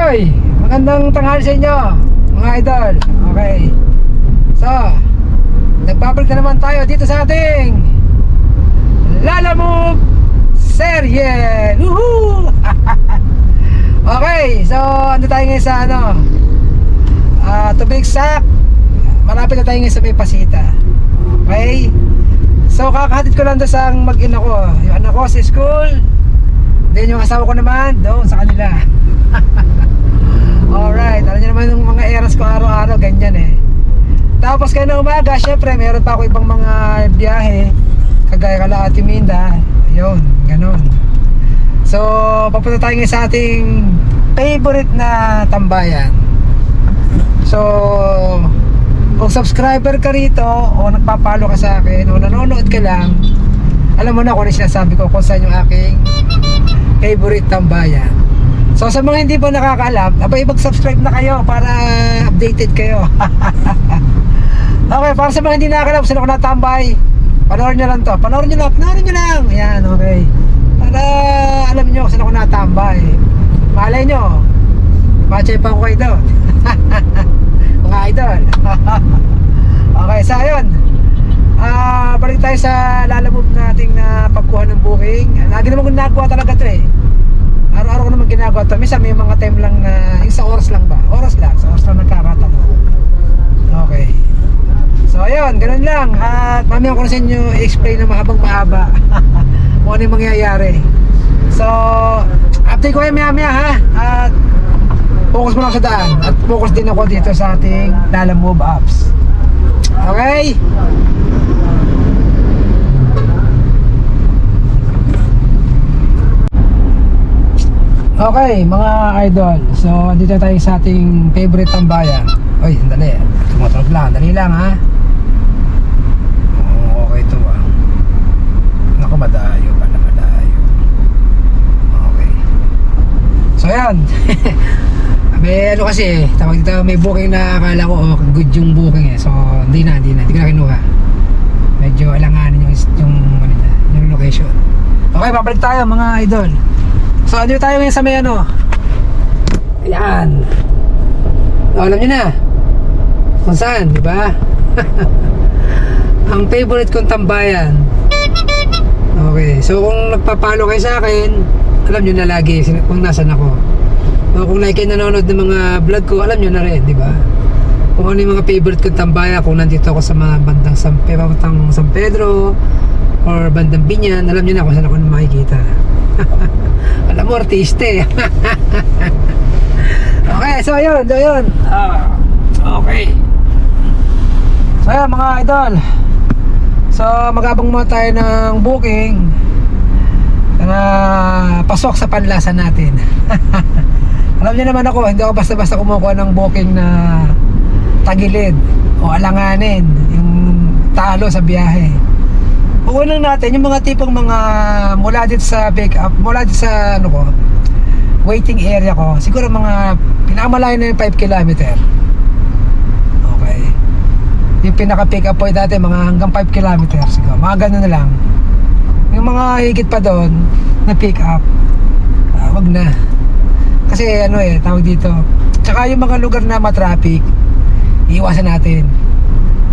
Hoy, magandang tanghali sa inyo, mga idol. Okay. So, nagbabalik na naman tayo dito sa ating Lalamove serye. Woohoo! Okay, so ano tayo ngayon sa ano? To be exact, malapit na tayo ngayon sa may Pasita. Okay? So, kakahatid ko lang doon sa mag-ina ko. Yung anak ko sa school. Then yung asawa ko naman doon sa kanila. Alright, alam niyo naman yung mga eras ko araw-araw, ganyan eh. Tapos kayo na umaga, syempre meron pa ako ibang mga biyahe, kagaya kala Ate Minda. Ayun, ganun. So, papunta tayo ngayon sa ating favorite na tambayan. So, kung subscriber ka rito o nagpapalo ka sa akin o nanonood ka lang, alam mo na kung ano sinasabi ko kung saan yung aking favorite tambayan. So sa mga hindi pa nakakaalam, abay mag-subscribe na kayo para updated kayo. Okay, para sa mga hindi nakakaalam kung saan ako natambay, panoorin nyo lang to. Panoorin nyo lang. Ayan, okay. Para alam nyo kung saan ako natambay. Malay nyo, matchay pa ako kayo doon. Mga idol. Okay, so ayun. Balik tayo sa Lalamove nating na pagkuha ng booking. Lagi naman kung nagawa talaga to eh. Araw-araw ko naman ginagawa ito. Minsan may mga time lang na yung sa oras lang ba? Sa oras lang nagkakataon. Okay. So ayun, ganun lang. At mamaya ko na sa inyo i-explain na mahabang mahaba kung ano yung mangyayari. So update ko kayo maya ha. At focus mo lang sa daan. At focus din ako dito sa ating Lalamove apps. Okay? Okay, mga idol. So, dito tayo sa ating favorite tambayan. Oy, dali. Tumatawag lang. Dali lang, ha? Okay ito, ha? Naku, madayo. Okay. So, ayan. May ano kasi, tawag dito, may booking na akala ko, good yung booking eh. So, hindi na. Hindi ko na kinuha. Medyo alanganin yung location. Okay, babalik tayo, mga idol. So, andito tayo ngayon sa may ano. Ayan. Alam nyo na kung saan, di ba? Ang favorite kong tambayan. Okay, so kung nagpapalo kayo sa akin, alam nyo na lagi kung nasan ako. O kung like kayo nanonood ng mga vlog ko, alam nyo na rin, di ba? Kung ano yung mga favorite kong tambayan, kung nandito ako sa mga bandang San Pedro or bandang Binyan, alam nyo na kung saan ako na makikita. Alam mo, artiste. Okay, so ayun. Okay. So ayun, mga idol. So magabang muna tayo ng booking na pasok sa panlasan natin. Alam niyo naman ako, hindi ako basta-basta kumukuha ng booking na tagilid o alanganin, yung talo sa biyahe. Unang natin yung mga tipong mga mula dito sa pick up, mula dito sa ano ko, waiting area ko, siguro mga pinakamalayo na yung 5 kilometer. Okay. Yung pinaka pick up point dati mga hanggang 5 kilometer siguro, mga ganun na lang. Yung mga higit pa doon na pick up, wag na. Kasi ano eh, tawag dito. Tsaka yung mga lugar na matraffic, iiwasan natin.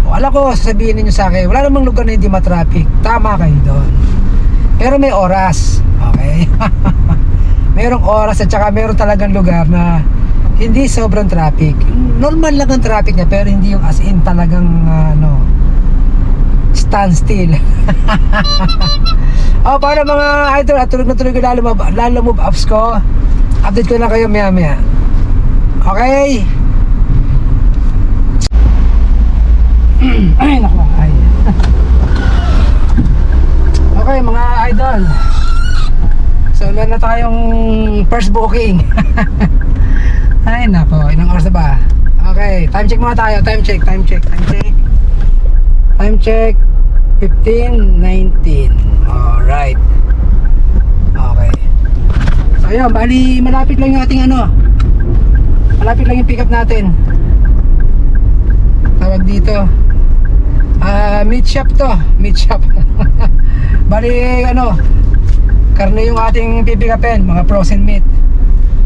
O, alam ko, sasabihin ninyo sa akin, wala namang lugar na hindi matraffic. Tama kayo doon. Pero may oras. Okay? Merong oras at saka meron talagang lugar na hindi sobrang traffic. Normal lang ang traffic niya, pero hindi yung as in talagang standstill. Para mga idol, at tulog na tulog yung Lalamove apps ko. Update ko na kayo maya. Okay? Ay, naku. Ay. Okay, mga idol. So, meron na tayong first booking. Ay, naku. Ilang oras na ba? Okay, time check muna tayo. Time check. Time check 15:19. Alright. Okay. So, ayun. Bali, malapit lang yung ating malapit lang yung pick up natin. Tawag dito. Meat shop to. Bali, karne yung ating pipikapin, mga frozen meat.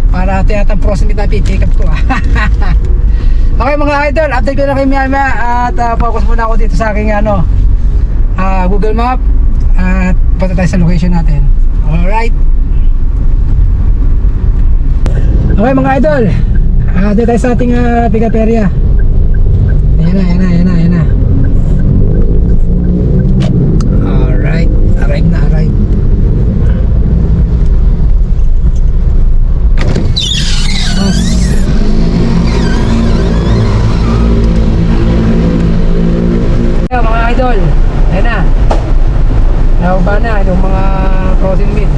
Para tiyatang proximate na pipick up ko. Okay mga idol, update ko na kay Miyama at focus muna ako dito sa aking Google Map at punta tayo sa location natin. Alright. Okay mga idol, dito tayo sa ating pick up area. Ayan na. Alright, arrive na. Mga idol, ayan na. Nababa na yung mga frozen meat.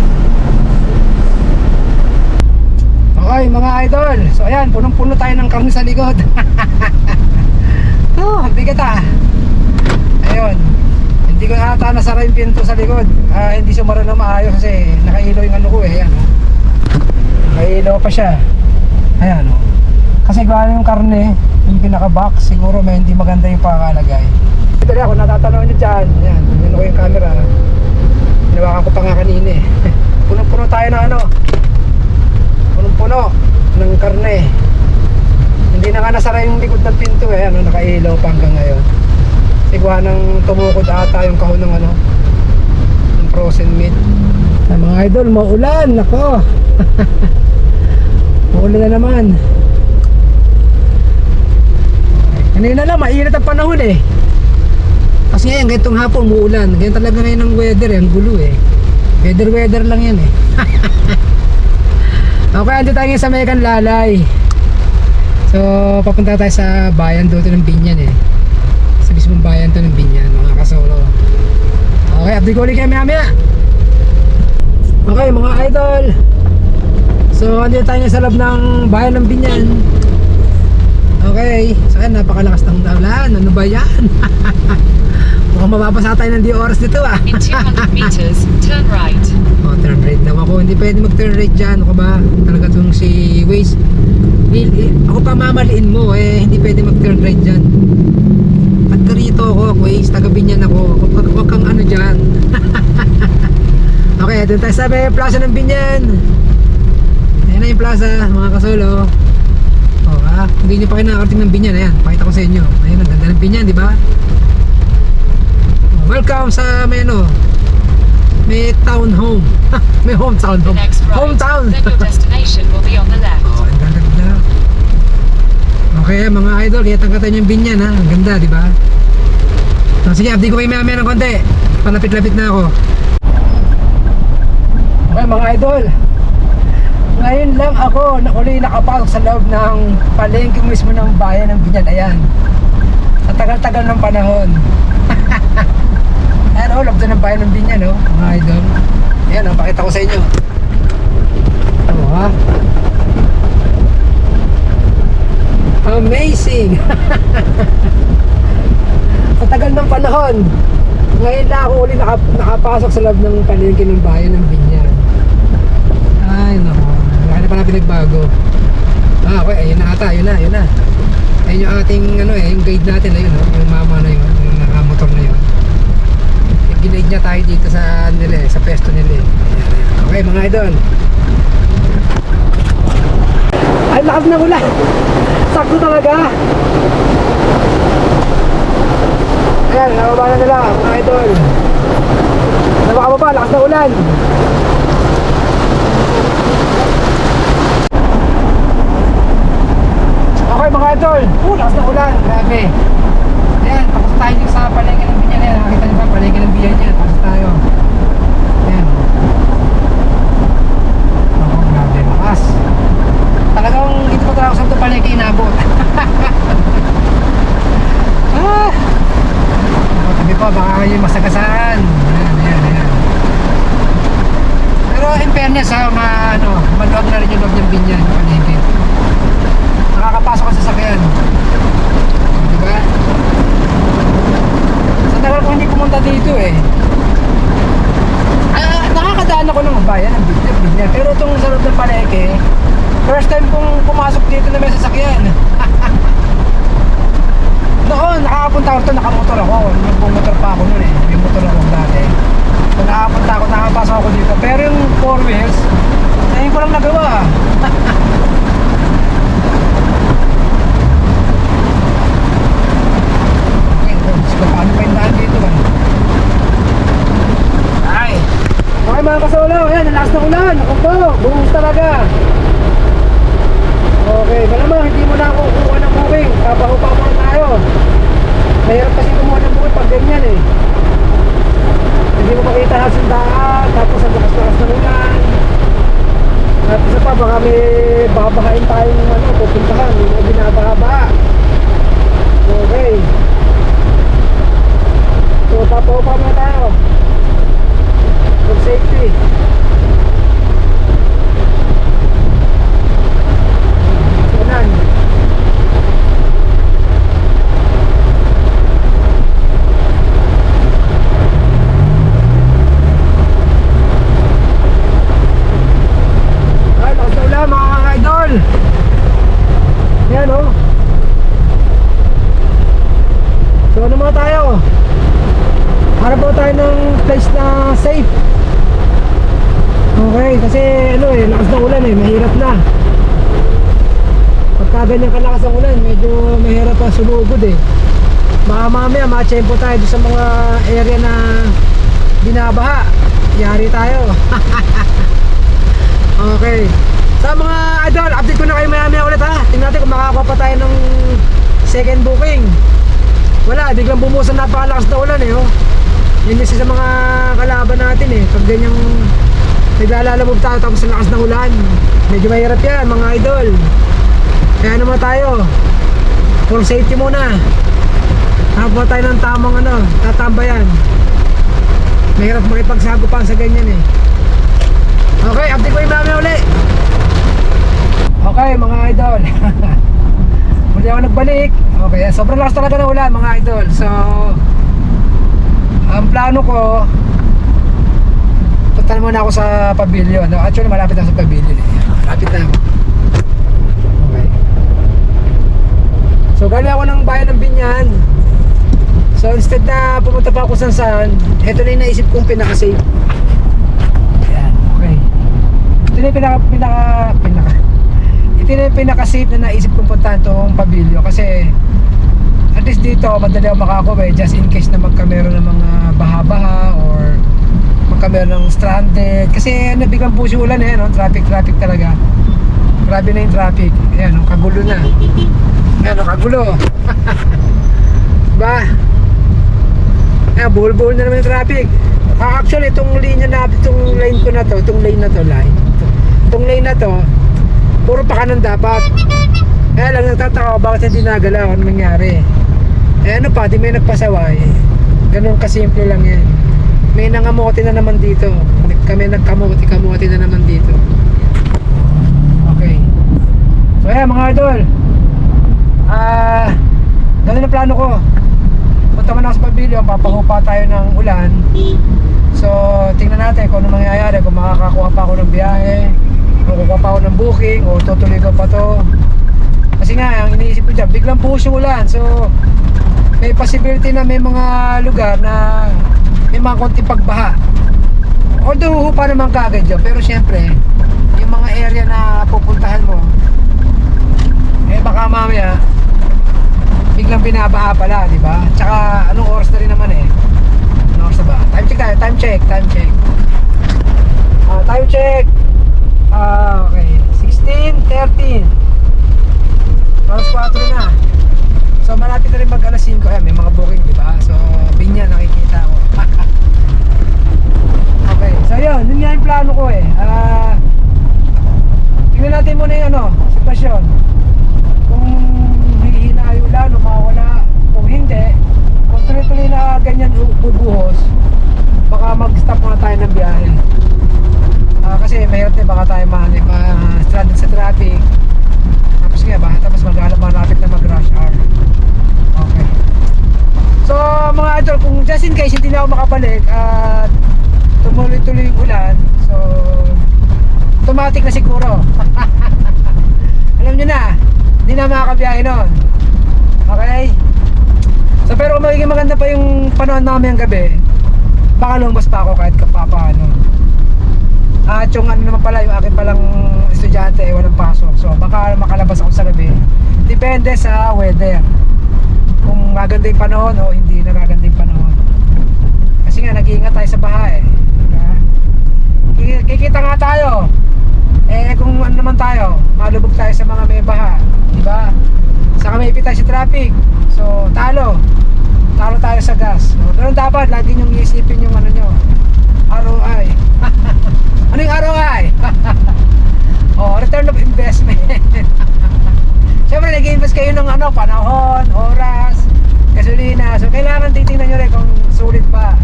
Okay mga idol, so ayan, punong-puno tayo ng karne sa likod. Ang bigat ayun, hindi ko ata nasara yung pinto sa likod. Hindi sumara na maayos kasi nakailaw yung ano ko ayan, nakailaw pa siya. Ayan kasi gawa yung karne, yung pinaka-box, siguro may hindi maganda yung pakakalagay. Ito rin ako, natatanaw nyo dyan. Ayan, tingnan ko yung camera. Hinawakan ko pa nga kanina Punong-puno tayo ng punong-puno ng karne. Hindi na nga nasara yung likod ng pinto nakailaw pa hanggang ngayon. Sigwa nang tumukod ata yung kahon ng ng frozen meat. Mga idol, maulan. Nako. Maulan na naman. Kanina lang, mainit ang panahon Kasi ngayon, ganitong hapon, umuulan. Ganyan talaga ngayon ang weather ang gulo Weather lang yan Okay, andito tayo sa Mekan Lalay. So, papunta tayo sa bayan doon ng Binyan Sa mismong bayan to ng Binyan, mga kasolo. Okay, update ko ulit kayo maya. Okay, mga idol. So, andito tayo sa loob ng bayan ng Binyan. Okay, so ayan, napakalakas ng ulan. Ano ba yan? Mukhang mababasa tayo ng di oras dito In 200 meters, turn right. Turn right daw ako. Hindi pwede mag turn right dyan. Ano ka ba? Talaga itong si Waze. Ako pa mamaliin mo hindi pwede mag turn right dyan. At karito ako, Waze. Tagabi niyan ako. Huwag kang ano dyan. Okay, doon tayo sa plaza ng Binyan. Ayan na yung plaza, mga kasolo. Hindi nyo pa kayo nakakarating ng Binyan. Ayan, pakita ko sa inyo. Ayan, ang ganda ng Binyan, di ba? Welcome sa may town home. May hometown home. Hometown. Then your destination will be on the left. Ang ganda. Okay, mga idol, kitang-kita nyo yung Binyan Ang ganda, di ba? So, sige, update ko kayo maya ng konti. Palapit-lapit na ako. Okay, mga idol. Ngayon lang ako uli nakapasok sa loob ng palengke mismo ng bayan ng Binyan. Ayan. Sa tagal-tagal ng panahon. Ayan loob doon ng bayan ng Binyan mga idol. Ayan pakita ko sa inyo. Amazing. Sa tagal ng panahon, ngayon lang ako uli nakapasok sa loob ng palengke ng bayan ng Binyan. Ay nako, laki na pala pinagbago. Okay, ayun na ata, yun na. Ayun yung ating yung guide natin, ayun yung mama na yun, yung nakamotor na yun. Ginaid niya tayo dito sa sa pesto nila Ayan. Okay mga idol. Ay, lakas na ulan. Sakto talaga. Ayan, nababa na nila mga idol. Nababa, lakas na ulan. Okay mga idol, lakas na ulan, grabe. Ayan, tapos tayo dito sa palengke ng Binyan. Ayan, nakita niyo ba palengke ng Binyan yan, tapos tayo. Ayan. Grabe, lakas. Talagang dito ko talaga sa palengke inabot. Tabi po, baka kayo masagasaan. Ayan. Pero in fairness maluwag na rin yung loob ng Binyan, palengke. Nakakapasok ka sa sasakyan. Diba? Sa tagal ko hindi pumunta dito nakakadaan ako ng bayan ng Binyan. Pero itong sa loob ng palengke, first time kong pumasok dito na may sasakyan. Noon, nakakapunta ako ito, nakamotor ako. Nagpumotor pa ako noon may motor ako dati. So nakakapunta ako, nakapasok ako dito. Pero yung 4 wheels, ngayon ko lang nagawa. Okay, malamang hindi mo na ako kukuha ng booking. Papahupa muna tayo. Mahirap kasi kumuha ng booking pag ganyan eh. Hindi mo makita na sundaan, tapos ang lakas-lakas ng ulan. At isa pa, baka may babahain tayong pupuntahan, yung mga binabaha-baha. Okay. So, papahupa muna tayo. For safety. Ulan. Ay, lakas na ulan mga idol. Yan o. So ano mga tayo? Harap po tayo ng place na safe. Okay, kasi ano eh, lakas ng ulan eh, mahirap na. Pagka ganyan kalakas ang ulan, medyo mahirap pa sumugod eh. Baka mamaya matsyempo tayo doon sa mga area na binabaha. Yari tayo. Okay. Sa mga idol, update ko na kayo maya ulit ha. Tingnan natin kung makakakuha pa tayo ng second booking. Wala, biglang bumusan, napakalakas na ulan eh oh. Yun kasi sa mga kalaban natin eh. Pag ganyang naglalalabog tayo tapos ang lakas ng ulan, medyo mahirap yan mga idol. Kaya naman tayo, for safety muna. Nakakuha tayo ng tamang tatambayan. Mahirap makipagsagupan sa ganyan eh. Okay, update ko yung mami uli. Okay mga idol. Muli ako nagbalik. Okay, sobrang lakas talaga ng ulan mga idol. So ang plano ko, punta muna ako sa pavilion. Actually malapit na sa pavilion eh. Malapit na ako. Okay. So galing ako ng bayan ng Binyan. So instead na pumunta pa ako saan, ito na yung naisip kong pinaka-safe. Ayan, okay. Ito na yung ito na yung pinaka-safe na naisip kong puntahan itong pavilion. Kasi at least dito madali ako makakuha just in case na magkameron ng mga baha-baha or magkameron ng stranded. Kasi biglang puso ulan eh, no? Traffic talaga. Grabe na yung traffic. Ayan, kagulo na. Ayan, kagulo. Diba? Ayan, buhol-buhol na naman yung traffic. Actually, itong linya na, itong lane ko na to, itong lane na to, puro pa kanan dapat. Kaya lang nagtataka ako bakit hindi nagalaw, ano nangyari. Eh ano pa, di may nagpasaway. Ganun kasimple lang yan. May nangamote na naman dito. Kami nagkamote na naman dito. Okay. So ayan mga idol, ganun ang plano ko. Punta man ako sa pavilion, papahupa tayo ng ulan. So tingnan natin kung ano mangyayari, kung makakakuha pa ako ng biyahe, kung kukuha pa ako ng booking, o tutuloy ko pa to. Kasi nga, ang iniisip ko dyan, biglang buhos yung ulan. So may possibility na may mga lugar na may mga konting pagbaha. Although hupa naman kaagad dyan, pero syempre yung mga area na pupuntahan mo, eh baka mamaya biglang binabaha pala, di ba? Tsaka anong oras na rin naman eh. Anong oras na ba? Time check tayo, time check. Time check. Okay, 16:13. Alas 4 na. So malapit na rin mag alas 5. Ayan, may mga booking, di ba? So Binyan nakikita ko. Okay, so yun nga yung plano ko eh. Tingnan natin muna yung sitwasyon. Kung hihina yung ulan o mawala. Kung hindi, kung tuloy-tuloy na ganyan bubuhos, baka mag-stop muna tayo ng biyahe. Kasi mahirap din, baka tayo ma-stranded sa traffic. Tapos kaya ba? Tapos malapit na mag-rush hour. Okay. So mga idol, kung just in case hindi na ako makabalik at tumuloy-tuloy yung ulan, so automatic na siguro. Alam nyo na, hindi na makakabiyahe nun. Okay? So pero kung magiging maganda pa yung panahon namin ang gabi, baka lumabas pa ako kahit paano. At yung naman pala, yung akin palang estudyante walang pasok. So baka makalabas ako sa gabi. Depende sa weather. Kung maganda yung panahon o hindi nagaganda yung panahon. Kasi nga nag-iingat tayo sa baha eh. Diba? Kikita nga tayo. Eh kung ano naman tayo, malubog tayo sa mga may baha, di ba? Saka may ipit tayo sa traffic. So, talo tayo sa gas. So, ganun dapat, lagi niyong iisipin yung ano nyo, ROI. Ano yung ROI? Oh, return of investment. Siyempre, nag-invest kayo ng ano, panahon, oras, gasolina. So, kailangan titingnan nyo rin kung sulit pa.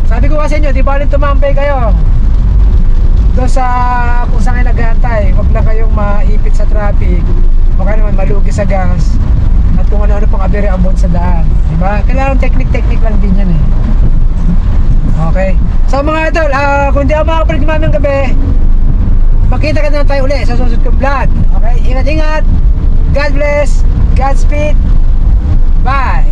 Sabi ko kasi nyo, di ba rin tumampay kayo doon sa kung saan kayo naghahantay. Huwag lang kayong maipit sa traffic, baka naman malugi sa gas, at kung ano-ano pang abere abot sa daan, diba? Kailangan technique lang din yan eh. Okay, so mga idol, kung di ako makapalit mamayang gabi, makita ka na tayo ulit sa susunod kong vlog. Okay, ingat-ingat, God bless, Godspeed, bye.